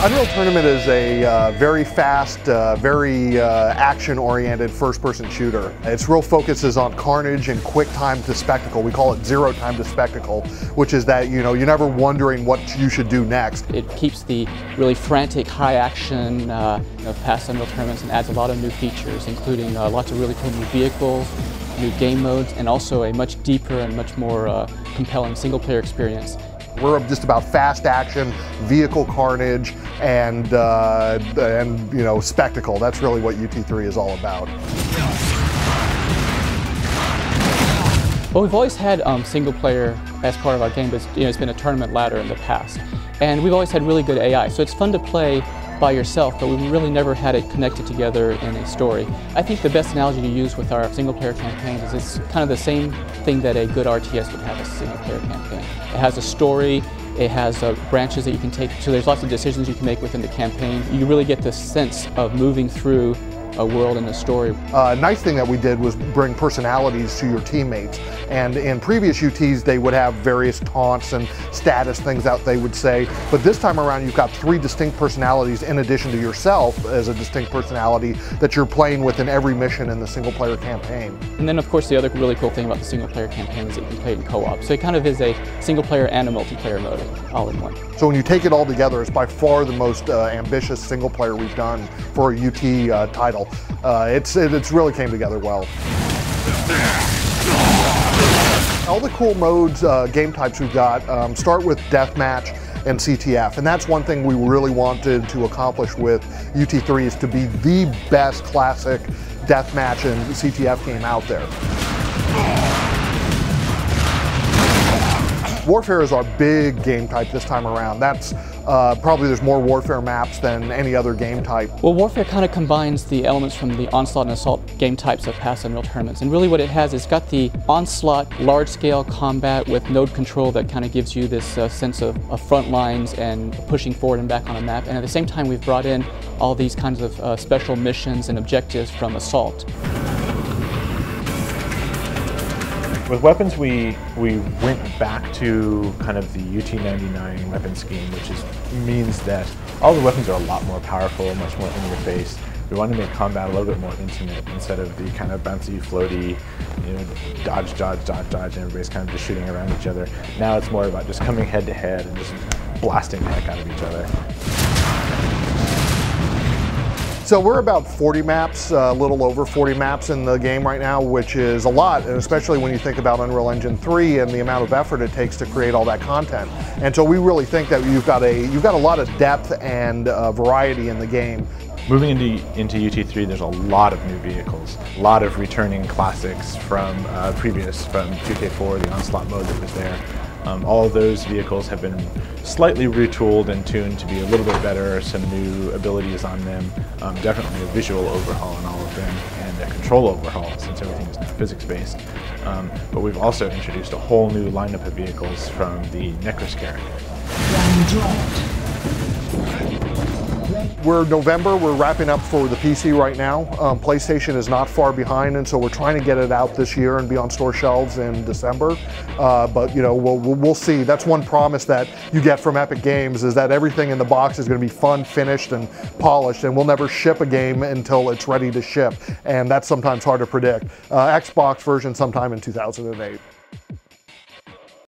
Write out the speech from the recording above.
Unreal Tournament is a very fast, very action-oriented first-person shooter. Its real focus is on carnage and quick time to spectacle. We call it zero time to spectacle, which is that you're never wondering what you should do next. It keeps the really frantic, high-action past Unreal Tournaments and adds a lot of new features, including lots of really cool new vehicles, new game modes, and also a much deeper and much more compelling single-player experience. We're just about fast action, vehicle carnage, and spectacle. That's really what UT3 is all about. Well, we've always had single player as part of our game, but it's been a tournament ladder in the past. And we've always had really good AI, so it's fun to play by yourself, but we've really never had it connected together in a story. I think the best analogy to use with our single player campaigns is it's kind of the same thing that a good RTS would have as a single player campaign. It has a story, it has branches that you can take, so there's lots of decisions you can make within the campaign. You really get this sense of moving through a world and a story. Nice thing that we did was bring personalities to your teammates. And in previous UTs, they would have various taunts and status things that they would say. But this time around, you've got 3 distinct personalities in addition to yourself as a distinct personality that you're playing with in every mission in the single player campaign. And then of course the other really cool thing about the single player campaign is that you can play it in co-op. So it kind of is a single player and a multiplayer mode all in one. So when you take it all together, it's by far the most ambitious single player we've done for a UT title. It's really came together well. All the cool modes, game types we've got start with deathmatch and CTF, and that's one thing we really wanted to accomplish with UT3 is to be the best classic deathmatch and CTF game out there. Warfare is our big game type this time around. That's probably there's more Warfare maps than any other game type. Well, Warfare kind of combines the elements from the Onslaught and Assault game types of past Unreal Tournaments. And really what it has is got the Onslaught large-scale combat with node control that kind of gives you this sense of front lines and pushing forward and back on a map. And at the same time, we've brought in all these kinds of special missions and objectives from Assault. With weapons, we went back to kind of the UT99 weapon scheme, which means that all the weapons are a lot more powerful, much more in your face. We wanted to make combat a little bit more intimate instead of the kind of bouncy, floaty, dodge, dodge, dodge, dodge, and everybody's kind of just shooting around each other. Now it's more about just coming head to head and just blasting the heck out of each other. So we're about 40 maps, a little over 40 maps in the game right now, which is a lot, and especially when you think about Unreal Engine 3 and the amount of effort it takes to create all that content. And so we really think that you've got a lot of depth and variety in the game. Moving into UT3, there's a lot of new vehicles, a lot of returning classics from from 2K4, the Onslaught mode that was there. All of those vehicles have been slightly retooled and tuned to be a little bit better, some new abilities on them, definitely a visual overhaul on all of them, and a control overhaul since everything is now physics-based. But we've also introduced a whole new lineup of vehicles from the Necros character. We're November, we're wrapping up for the PC right now. PlayStation is not far behind, and so we're trying to get it out this year and be on store shelves in December. But we'll see. That's one promise that you get from Epic Games is that everything in the box is going to be fun, finished, and polished, and we'll never ship a game until it's ready to ship, and that's sometimes hard to predict. Xbox version sometime in 2008.